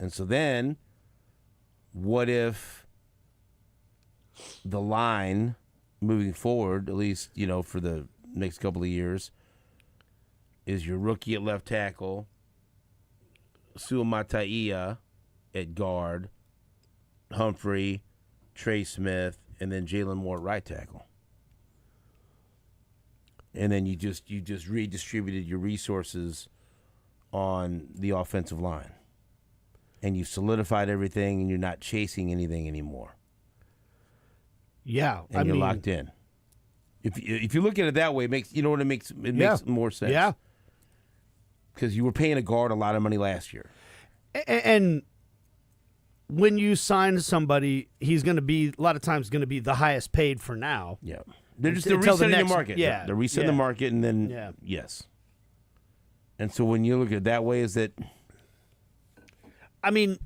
And so then, what if the line moving forward, at least, for the next couple of years, is your rookie at left tackle, Suamataia at guard, Humphrey, Trey Smith, and then Jalen Moore at right tackle. And then you just redistributed your resources on the offensive line. And you've solidified everything, and you're not chasing anything anymore. Yeah, and you're locked in. If you look at it that way, it makes makes more sense. Yeah, because you were paying a guard a lot of money last year. And when you sign somebody, he's going to be a lot of times going to be the highest paid for now. Yeah, they're resetting the market. Yeah, they're resetting the market, and then yes. And so when you look at it that way, is that? I mean,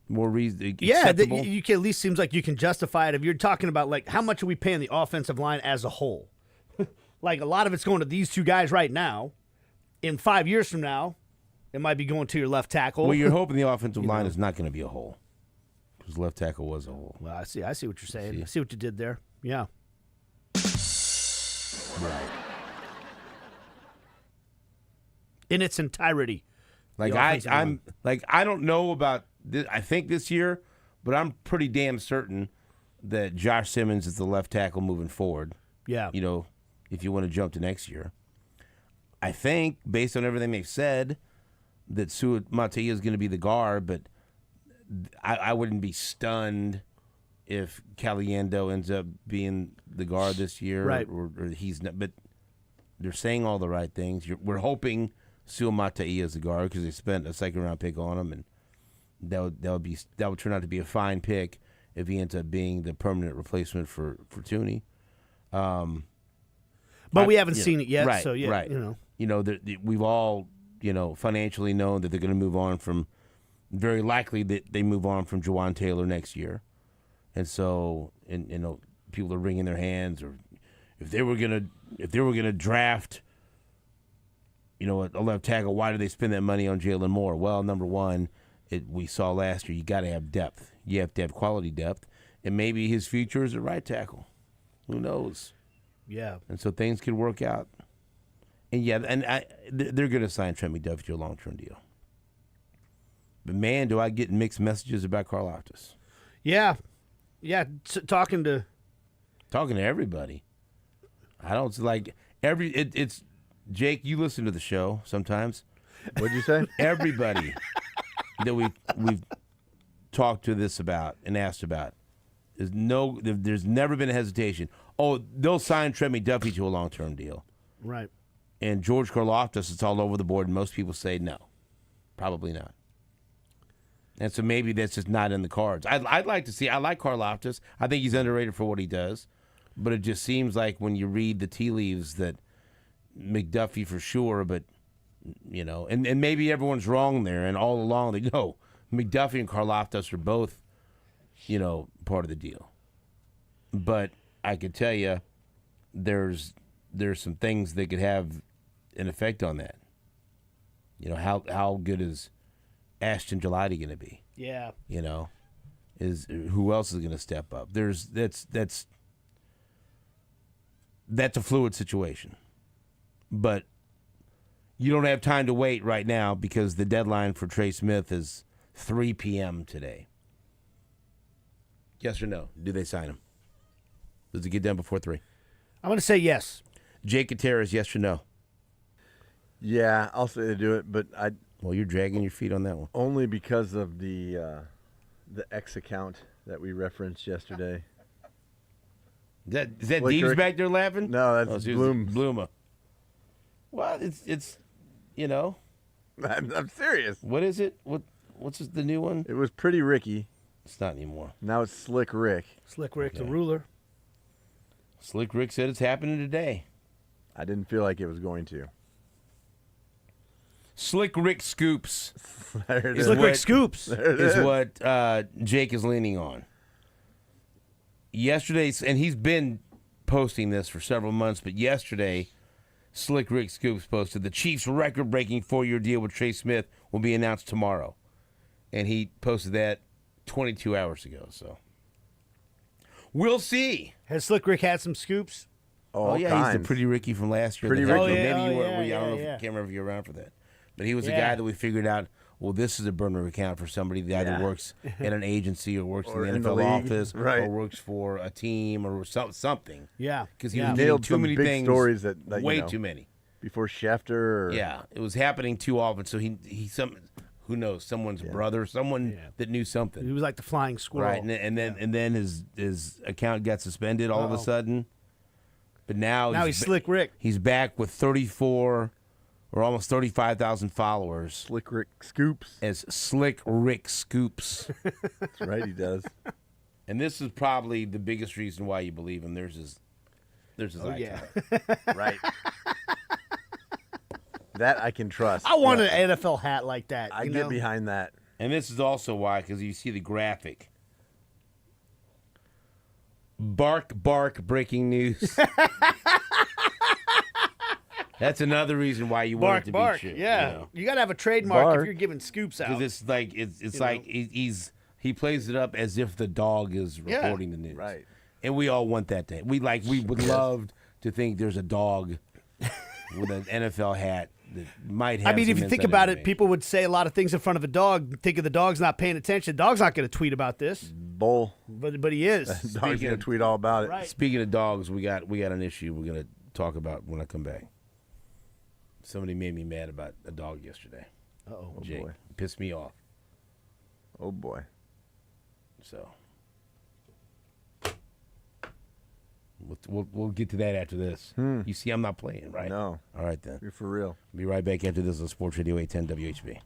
more reason. Yeah, you can, at least seems like you can justify it if you're talking about like how much are we paying the offensive line as a whole. Like a lot of it's going to these two guys right now. In 5 years from now, it might be going to your left tackle. Well, you're hoping the offensive line is not going to be a hole, because left tackle was a hole. Well, I see what you're saying. I see what you did there. Yeah. Right. In its entirety. Like I don't know about this. I think this year, but I'm pretty damn certain that Josh Simmons is the left tackle moving forward. Yeah. If you want to jump to next year. I think, based on everything they've said, that Suamataia is going to be the guard, but I wouldn't be stunned if Caliendo ends up being the guard this year. Right. Or he's not. But they're saying all the right things. We're hoping Suamataia is the guard because they spent a second-round pick on him, and that would turn out to be a fine pick if he ends up being the permanent replacement for Tooney. But we haven't seen it yet, right, so yeah, right. We've all financially known that they're going to move on from. Very likely that they move on from Jawan Taylor next year, and so people are wringing their hands. Or if they were gonna draft, a left tackle, why did they spend that money on Jalen Moore? Well, number one, we saw last year, you got to have depth. You have to have quality depth, and maybe his future is a right tackle. Who knows? Yeah. And so things could work out. And they're going to sign Trent McDuffie to a long-term deal. But man, do I get mixed messages about Karlaftis. Yeah. Talking to everybody. I don't like it's Jake. You listen to the show sometimes. What'd you say? Everybody that we've talked to this about and asked about. There's never been a hesitation. Oh, they'll sign Trent McDuffie to a long-term deal. Right. And George Karlaftis, it's all over the board, and most people say no. Probably not. And so maybe that's just not in the cards. I'd like to see. I like Karlaftis. I think he's underrated for what he does. But it just seems like when you read the tea leaves that McDuffie for sure, but, and maybe everyone's wrong there, and all along they know McDuffie and Karlaftis are both, part of the deal. But I could tell you there's some things that could have an effect on that. How good is Ashton Gelati going to be? Yeah. Is who else is going to step up? That's a fluid situation. But you don't have time to wait right now because the deadline for Trey Smith is 3 p.m. today. Yes or no? Do they sign him? Does it get done before 3? I'm going to say yes. Jake Gutierrez, yes or no? Yeah, I'll say they do it, but Well, you're dragging your feet on that one. Only because of the X account that we referenced yesterday. Is that Deeves back there laughing? No, that's Bluma. Well, it's I'm serious. What is it? What's the new one? It was Pretty Ricky. It's not anymore. Now it's Slick Rick. Slick Rick, the ruler. Slick Rick said it's happening today. I didn't feel like it was going to. Slick Rick Scoops. Slick Rick Scoops is what Jake is leaning on. Yesterday, and he's been posting this for several months, but yesterday, Slick Rick Scoops posted the Chiefs' record-breaking 4-year deal with Trey Smith will be announced tomorrow. and he posted that 22 hours ago. So we'll see. Has Slick Rick had some scoops? All yeah, kinds. he's the Pretty Ricky from last year. Pretty The head Ricky. coach. Oh, yeah, Maybe you oh, were. yeah, I don't know. yeah. Can't remember if you were around for that. But he was the Yeah. guy that we figured out. Well, this is a burner account for somebody that either Yeah. works in an agency or works Or in in the the NFL league. office Right. or works for a team or something. Yeah. Because he yeah. was getting Nailed too some many big things. stories that way you know, too many. before Schefter. Or, Yeah, it was happening too often. So he who knows, someone's brother, someone that knew something. He was like the flying squirrel. Right, and then his account got suspended all of a sudden. But now He's Slick Rick. He's back with 34 or almost 35,000 followers Slick Rick Scoops. as Slick Rick Scoops. That's right, he does. And this is probably the biggest reason why you believe him. There's his icon. Yeah. Right. That I can trust. I want an NFL hat like that. I you get know? behind that. And this is also why, because you see the graphic. Bark, bark, breaking news. That's another reason why you want it to Bark. be true. Yeah. You You got to have a trademark Bark. if you're giving scoops out. Because it's like it's You like know? he plays it up as if the dog is Yeah. reporting the news. Right. And we all want that day. We would love to think there's a dog with an NFL hat that might have. I mean, if some you think inside about it, information. people would say a lot of things in front of a dog. Think of the dog's not paying attention. Dog's not going to tweet about this, Bull. but he is. Dog's Speaking gonna of- tweet all about it. Right. Speaking of dogs, we got an issue we're gonna talk about when I come back. Somebody made me mad about a dog yesterday. Uh-oh. Jake boy. pissed me off. Oh boy. So we'll get to that after this. You see, I'm not playing, right? No. All right then. You're for real. Be right back after this on Sports Radio 810 WHB.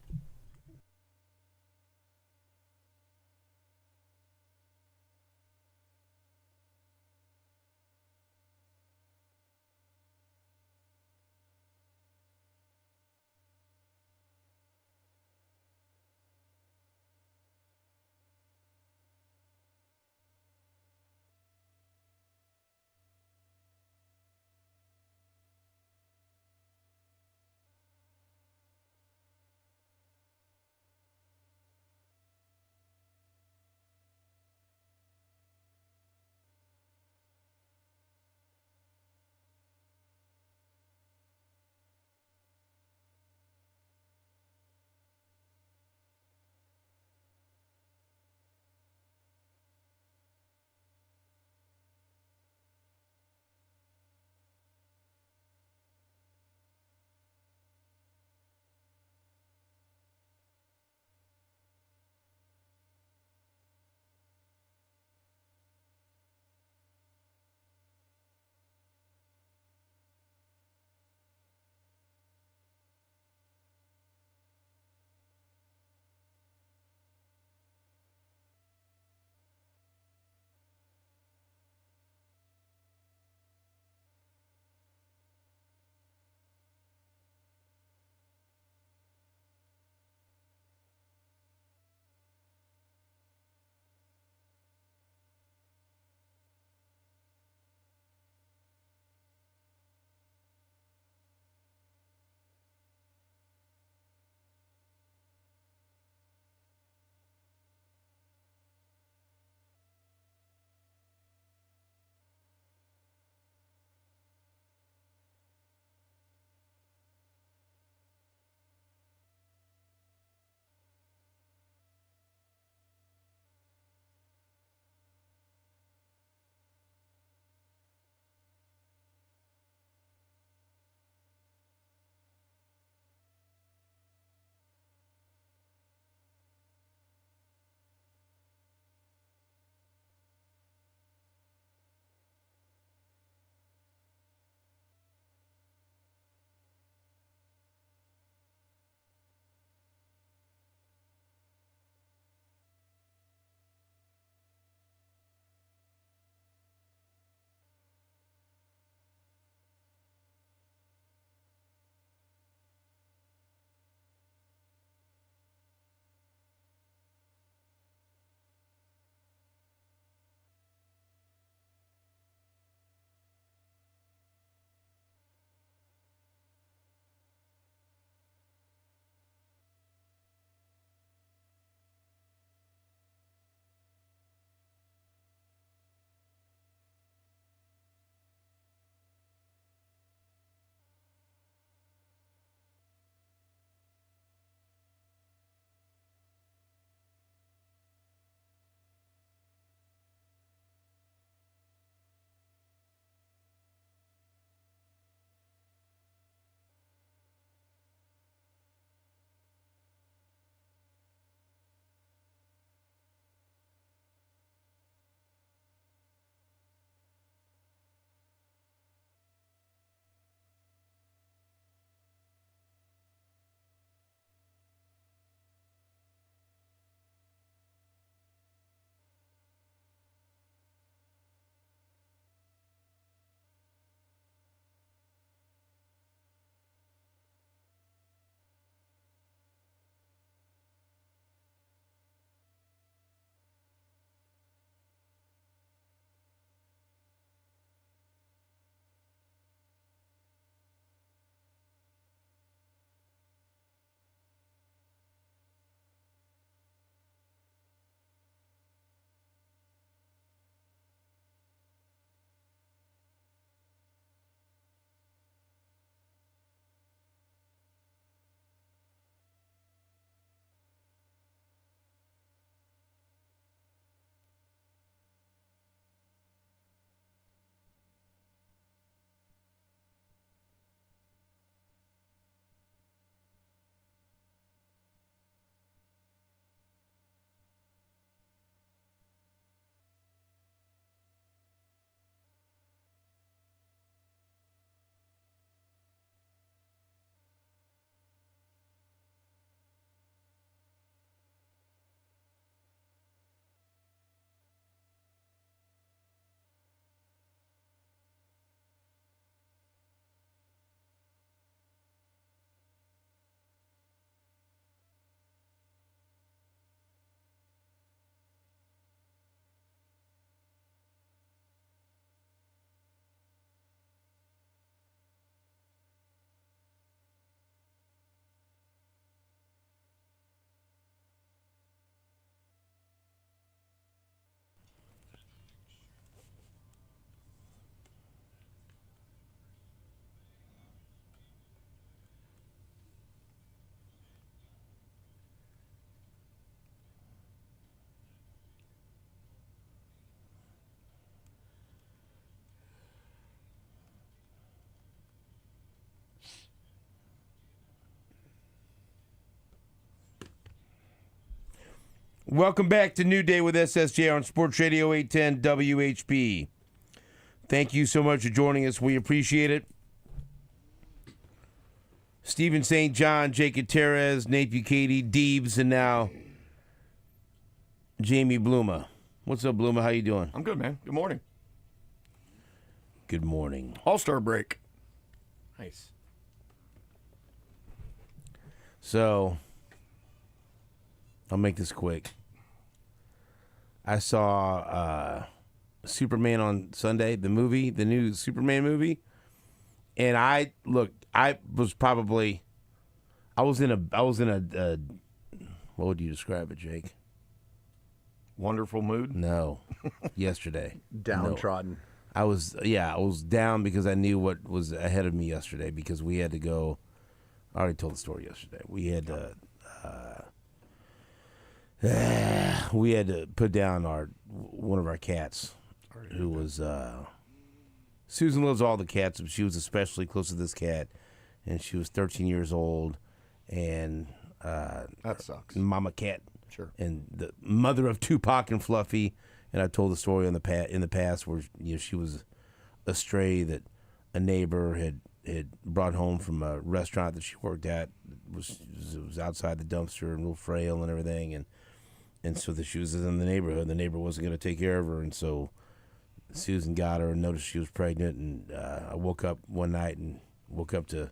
Welcome back to New Day with SSJ on Sports Radio 810 WHP. Thank you so much for joining us. We appreciate it. Stephen St. John, Jake Gutierrez, Nate Bukaty, Deebs, and now Jaime Bluma. What's up, Bluma? How you doing? I'm good, man. Good morning. Good morning. All-Star break. Nice. So, I'll make this quick. I saw Superman on Sunday, the new Superman movie, and I was in a what would you describe it, Jake? Wonderful mood. No, yesterday. Downtrodden. No. I was down because I knew what was ahead of me yesterday because we had to go. I already told the story yesterday. We had to put down one of our cats, who was Susan loves all the cats, but she was especially close to this cat, and she was 13 years old, and That sucks. Mama Cat, Sure. and the mother of Tupac and Fluffy. And I've told the story in the past where she was a stray that a neighbor had brought home from a restaurant that she worked at. It was outside the dumpster and real frail and everything, and so that she was in the neighborhood. The neighbor wasn't going to take care of her, and so Susan got her and noticed she was pregnant. And I woke up one night and woke up to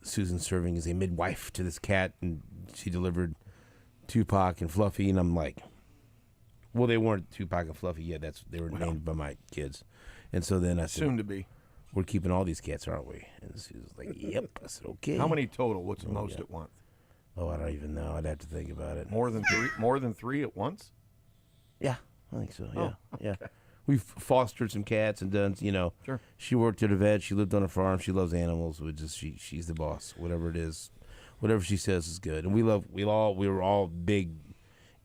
Susan serving as a midwife to this cat, and she delivered Tupac and Fluffy, and I'm like, well, they weren't Tupac and Fluffy yet. They were named by my kids. And so then I said, Soon to be. we're keeping all these cats, aren't we? And she was like, yep. I said, okay. How many total? What's the most yeah. at once? Oh, I don't even know. I'd have to think about it. More than three? More than three at once? Yeah, I think so. Yeah, Oh, yeah. We've fostered some cats and done, Sure. She worked at a vet. She lived on a farm. She loves animals. She's the boss. Whatever it is, whatever she says is good. And we were all big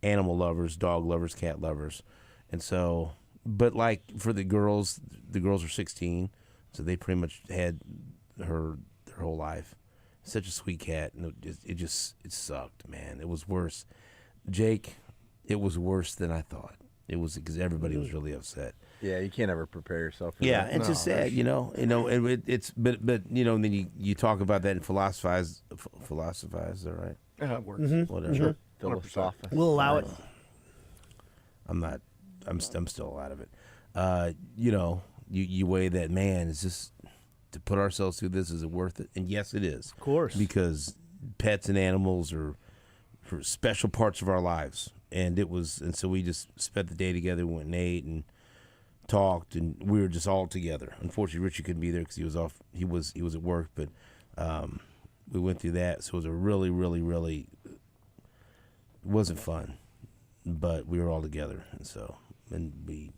animal lovers, dog lovers, cat lovers. And so, but like for the girls are 16, so they pretty much had her their whole life. Such a sweet cat, and it sucked, man. It was worse. Jake, it was worse than I thought. It was because everybody was really upset. Yeah, you can't ever prepare yourself for Yeah, that. and it's just sad, and it's but and then you talk about that and philosophize, is that right? Yeah, it works. Whatever. Sure. Philosophical. We'll allow it. I'm still out of it. You weigh that, man, is this to put ourselves through this, is it worth it? And yes, it is. Of course. Because pets and animals are for special parts of our lives. And so we just spent the day together, went and ate and talked, and we were just all together. Unfortunately, Richie couldn't be there because he was off. He was at work, but we went through that. So it was a really, really, really, it wasn't fun, but we were all together, and we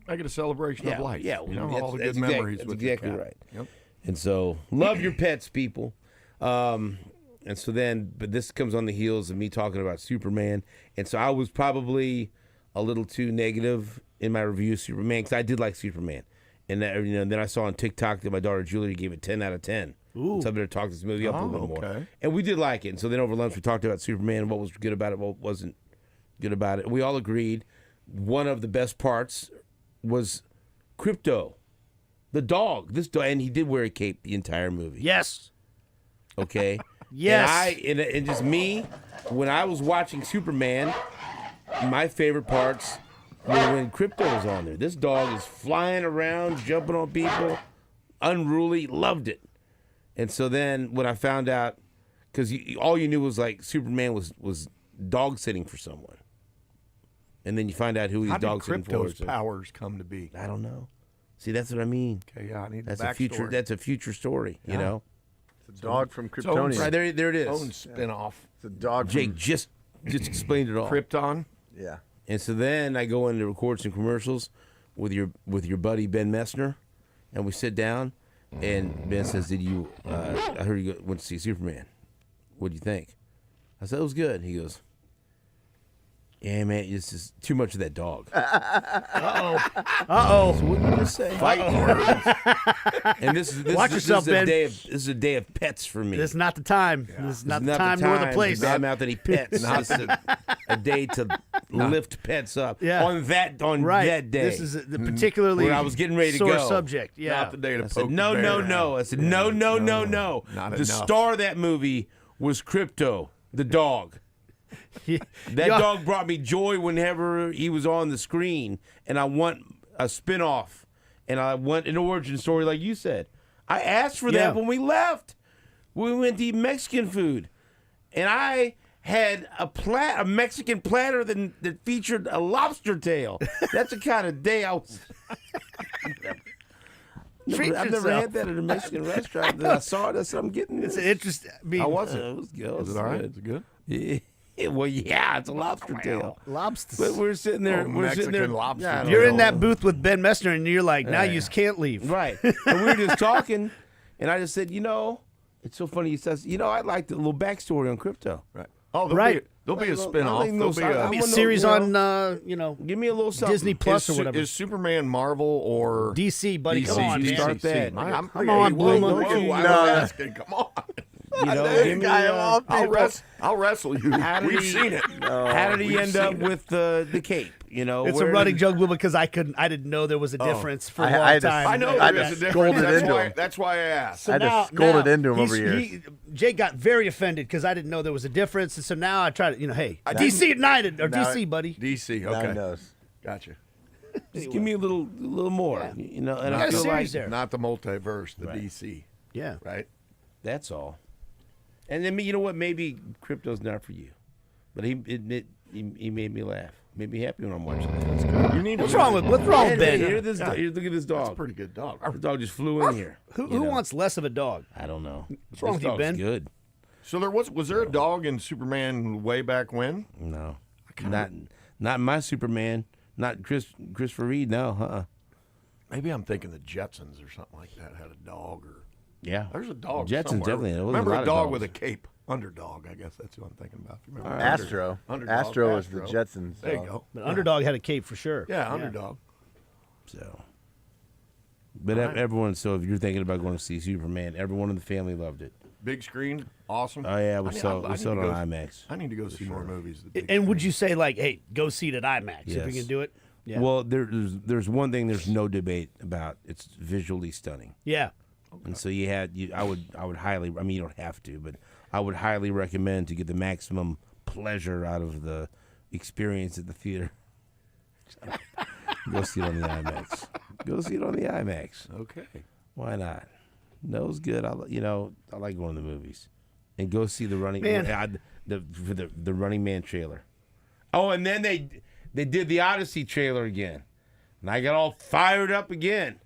I get a celebration of life. Yeah, all the good memories that's with exactly your cat. right. Yep. And so, love your pets, people. And so then, but this comes on the heels of me talking about Superman. And so I was probably a little too negative in my review of Superman because I did like Superman. And that, then I saw on TikTok that my daughter Julia gave it 10 out of 10. Ooh. So I better talk this movie up a little more. Okay. And we did like it. And so then over lunch we talked about Superman, what was good about it, what wasn't good about it. We all agreed one of the best parts was Crypto, the dog. This dog, and he did wear a cape the entire movie. Yes. Okay. Yes. And just me, when I was watching Superman, my favorite parts were when Crypto was on there. This dog is flying around, jumping on people, unruly, loved it. And so then when I found out, because all you knew was like Superman was dog sitting for someone. And then you find out who he's How dog did sitting for. Crypto's powers come to be? I don't know. See, that's what I mean. Okay, yeah, I need That's the a future. backstory. That's a future story. You know. It's a dog from own Kryptonian. Right there it is. Own spin-off. It's a dog Jake from... just explained it all. Krypton. Yeah. And so then I go in to record some commercials with your buddy Ben Messner, and we sit down, and Ben says, "Did you? I heard you went to see Superman. What do you think?" I said, "It was good." He goes, Yeah, man, it's just too much of that dog. Uh-oh. So what did you just say? And this is Watch yourself, Ben. This is a day of pets for me. This is not the time. This is not the time nor the place. To badmouth any pets. This is a day to lift pets up. Yeah. On that day. This is the particularly where I was getting ready to sore go. subject. Yeah. Not the day to I poke said, the no. bear. I said, no. Not The enough. star of that movie was Crypto, the dog. That Yeah. dog brought me joy whenever he was on the screen, and I want a spinoff, and I want an origin story like you said. I asked for Yeah. that when we left. We went to eat Mexican food, and I had a Mexican platter that featured a lobster tail. That's the kind of day I was. Treat I've never yourself. had that at a Mexican restaurant. Then I saw it. I said, I'm getting It's this. interesting. How was it? It was good. Is it all right? Is it good? Yeah. Well, yeah, it's a lobster tail. Lobsters. But we're sitting there. Oh, we're sitting there. Mexican lobster I don't You're in know. that booth with Ben Messner, and you're like, now you just can't leave. Right. And we were just talking, and I just said, it's so funny. He says, I'd like the little backstory on Crypto. Right. Oh, Right. There'll be a Well, spinoff. I think There'll those- be I a mean, A series on, Give me a little something. Disney Plus or is, whatever. Is Superman Marvel or DC, buddy. DC? Come on, you man. start that. Come on, Bluma. I'm asking. Come on. Give me, I'll wrestle you. How did We've he- seen it. how did he end up with the cape? It's a where running did- joke, Bluma, because I didn't know there was a difference for a I long had to- time. I know I there just is a scolded difference. into him. That's why I asked. I had to scold it into him over he's- years. Jake got very offended because I didn't know there was a difference, and so now I try to, hey, I DC United or Now- DC, buddy. DC. Now he Okay. knows. Gotcha. Just give me a little more. And You got I a feel series like there. Not the multiverse, the Right. DC. Yeah. Right. that's all. And then you know what? Maybe Crypto's not for you, but he made me laugh. Made me happy when I'm watching that. That's good. You need to What's wrong with Ben? Here, look at this That's a dog. pretty good dog. The dog just flew in here. Who you know? wants less of a dog? I don't know. What's wrong This with you, dog's Ben? Good. So was there a dog in Superman way back when? No, not my Superman. Not Christopher Reed. No, Maybe I'm thinking the Jetsons or something like that had a dog or Yeah, there's a dog. Jetsons somewhere. definitely. There was Remember a lot a of dog dogs. with a cape? Underdog, I guess that's what I'm thinking about. You remember Astro. Underdog. Astro was the Astro. Jetsons. There you dog. go. But Underdog had a cape for sure. Yeah, Underdog. So, but everyone. So if you're thinking about going to see Superman, everyone in the family loved it. Big screen, awesome. Oh yeah, we I saw need it to on go- IMAX. I need to go see more movies. at the big And would screen. you say like, hey, go see it at IMAX if we Yes. can do it? Yeah. Well, there's one thing there's no debate about. It's visually stunning, yeah. and so I would highly. I mean, you don't have to, but I would highly recommend to get the maximum pleasure out of the experience at the theater. Go see it on the IMAX. Go see it on the IMAX. Okay. Why not? No, it's good. I like going to the movies, and go see the Running Man. the Running Man trailer. Oh, and then they did the Odyssey trailer again, and I got all fired up again.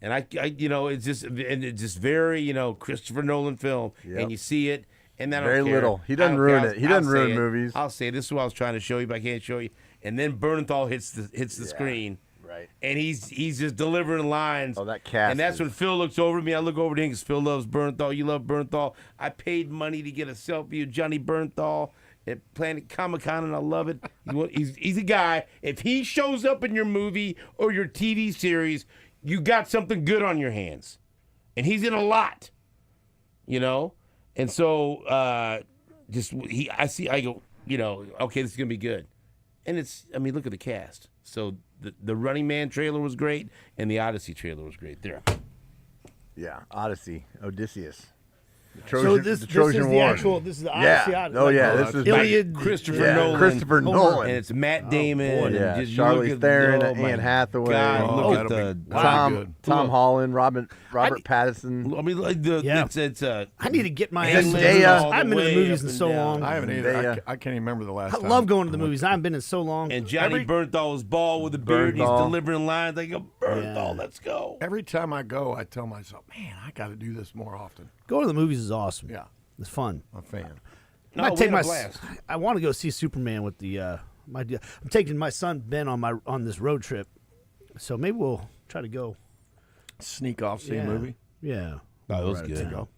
And I it's just very Christopher Nolan film, Yep. and you see it, and then I Very don't care. little. He doesn't I don't ruin care. it. He doesn't I'll ruin say it. movies. I'll say this is what I was trying to show you, but I can't show you. And then Bernthal hits the screen. Right. And he's just delivering lines. Oh, that cast And that's is- when Phil looks over at me. I look over to him because Phil loves Bernthal. You love Bernthal. I paid money to get a selfie of Johnny Bernthal at Planet Comic-Con, and I love it. He's a guy. If he shows up in your movie or your TV series, you got something good on your hands. And he's in a lot, And so I go, okay, this is going to be good. And look at the cast. So the Running Man trailer was great, and the Odyssey trailer was great. There. Yeah. Odyssey. Odysseus. The So Trojan, this the is Trojan the War. actual. This is the Odyssey. Yeah. Oh yeah. This is Iliad. Christopher Yeah, Nolan. Christopher Nolan. And it's Matt Damon. boy. and Yeah, just, Charlize you look at- Theron, oh, my Anne Hathaway. God, Oh, look at that'll be- the wow. Tom good. Holland, Robert Pattinson. I mean, like Yeah. it's I need to get my And ass. Zendaya. I haven't been to the movies in so long. I haven't either. Zendaya. I can't even remember the last I time. love going to the movies. I haven't been in so long. And Johnny Bernthal was bald with a beard. He's Bernthal. delivering lines. I go, Bernthal, Yeah. let's go. Every time I go, I tell myself, man, I got to do this more often. Going to the movies is awesome. Yeah, It's fun. I'm a fan. No, I we take had a my. blast. I want to go see Superman with the. I'm taking my son Ben on this road trip, so maybe we'll try to go. Sneak off, see Yeah. a movie. Yeah. Oh, it was Right, good. to go.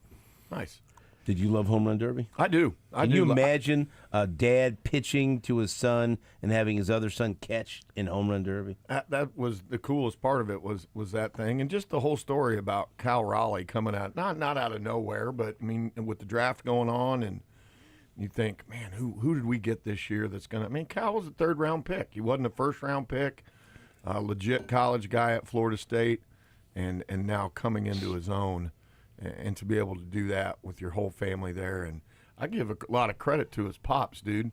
Nice. Did you love Home Run Derby? I do. I Can do. you imagine a dad pitching to his son and having his other son catch in Home Run Derby? That was the coolest part of it was that thing, and just the whole story about Cal Raleigh coming out not out of nowhere, but I mean with the draft going on, and you think, man, who did we get this year that's gonna? I mean, Cal was a 3rd round pick. He wasn't a 1st round pick. Legit college guy at Florida State, and now coming into his own. And to be able to do that with your whole family there, and I give a lot of credit to his pops, dude.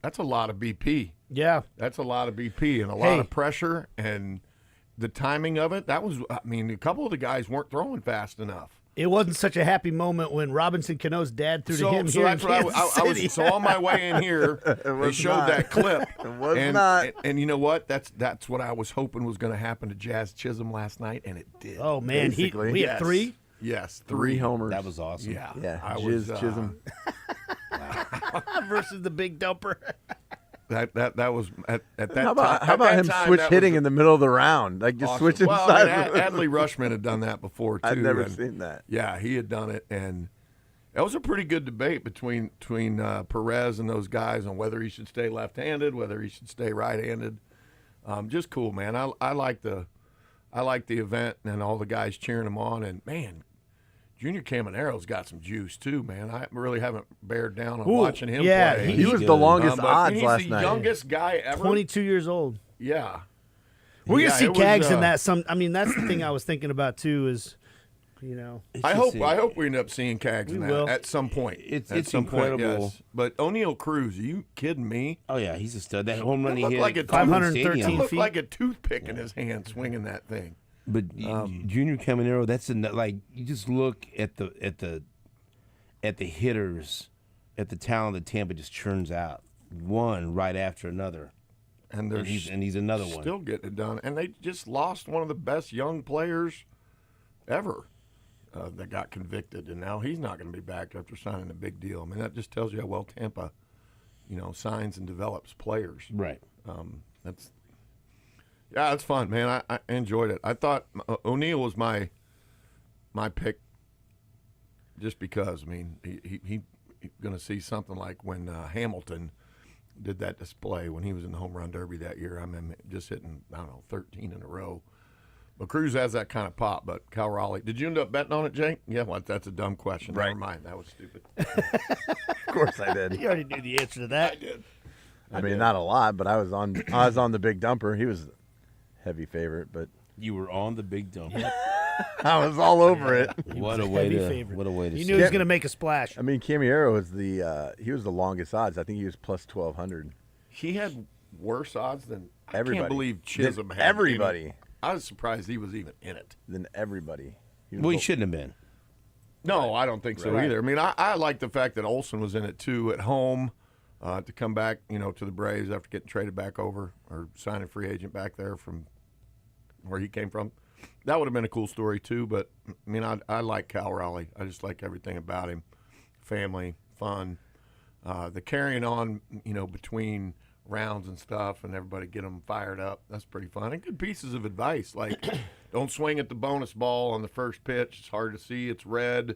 That's a lot of BP. Yeah, That's a lot of BP and a lot of pressure, and the timing of it. That was, I mean, a couple of the guys weren't throwing fast enough. it wasn't such a happy moment when Robinson Cano's dad threw to him So here that's in what Kansas I was. City. So on my way in here, they showed not. that clip. It was and, not. And you know what? That's what I was hoping was going to happen to Jazz Chisholm last night, and it did. Oh man, Basically. we had 3. Yes, 3 homers. That was awesome. Yeah, Yeah, I was Chisholm. versus the big dumper. That was at that How time. about him switch hitting in the middle of the round? Like just Awesome. switching Well, sides. Adley Rushman had done that before too. I've never and, seen that. Yeah, he had done it, and it was a pretty good debate between Perez and those guys on whether he should stay left-handed, whether he should stay right-handed. Just cool, man. I like the event and all the guys cheering him on, and man, Junior Camanero's got some juice too, man. I really haven't bared down on watching him yeah, play. He was good. the longest But odds he's last the night. youngest guy ever. 22 years old. Yeah. We're Yeah, gonna see it was, Cags in that. I mean, that's the thing I was thinking about too. Is I hope we end up seeing Cags in We that will. at some point. It's At some point, incredible. yes. But O'Neal Cruz, are you kidding me? Oh yeah, he's a stud. That home run he looked hit like a at Cleveland 513 Stadium. It looked feet. like a toothpick in his hand swinging that thing. But Junior Caminero, that's like you just look at the hitters, at the talent that Tampa just churns out one right after another, And and he's another one. still getting it done. And they just lost one of the best young players ever that got convicted. And now he's not going to be back after signing a big deal. I mean, that just tells you how well Tampa, signs and develops players. Right. That's fun, man. I enjoyed it. I thought O'Neal was my pick just because. I mean, he's going to see something like when Hamilton did that display when he was in the home run derby that year. I mean, just hitting, 13 in a row. But Cruz has that kind of pop, but Cal Raleigh. Did you end up betting on it, Jake? Yeah, well, that's a dumb question. Right. Never mind. That was stupid. Of course I did. you already knew the answer to that. I did. I mean, not a lot, but I was on the big dumper. He was a heavy favorite, but You were on the big dump. I was all over it. What a way Heavy to favorite. what a way to You see knew he was it. going to make a splash. I mean, Camillero was he was the longest odds. I think he was plus 1,200. He had worse odds than Everybody. I can't believe Chisholm Than had everybody. any. I was surprised he was even in it. Than everybody. He was Well, he the- shouldn't have been. No, I don't think so Right. either. I mean, I like the fact that Olsen was in it too at home to come back, to the Braves after getting traded back over or signing free agent back there from where he came from. That would have been a cool story too. But I mean, I like Cal Raleigh. I just like everything about him. Family, fun, the carrying on, between rounds and stuff, and everybody get them fired up. That's pretty fun. And good pieces of advice like don't swing at the bonus ball on the first pitch. It's hard to see. It's red.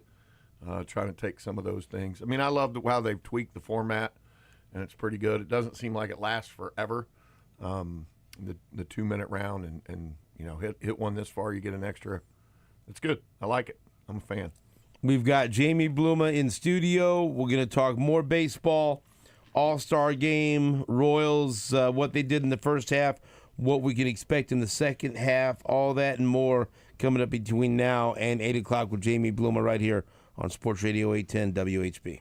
Trying to take some of those things. I mean, I love how they've tweaked the format, and it's pretty good. It doesn't seem like it lasts forever. The 2-minute round and hit one this far, you get an extra. It's good. I like it. I'm a fan. We've got Jaime Bluma in studio. We're going to talk more baseball, All-Star game, Royals, what they did in the first half, what we can expect in the second half, all that and more coming up between now and 8 o'clock with Jaime Bluma right here on Sports Radio 810 WHB.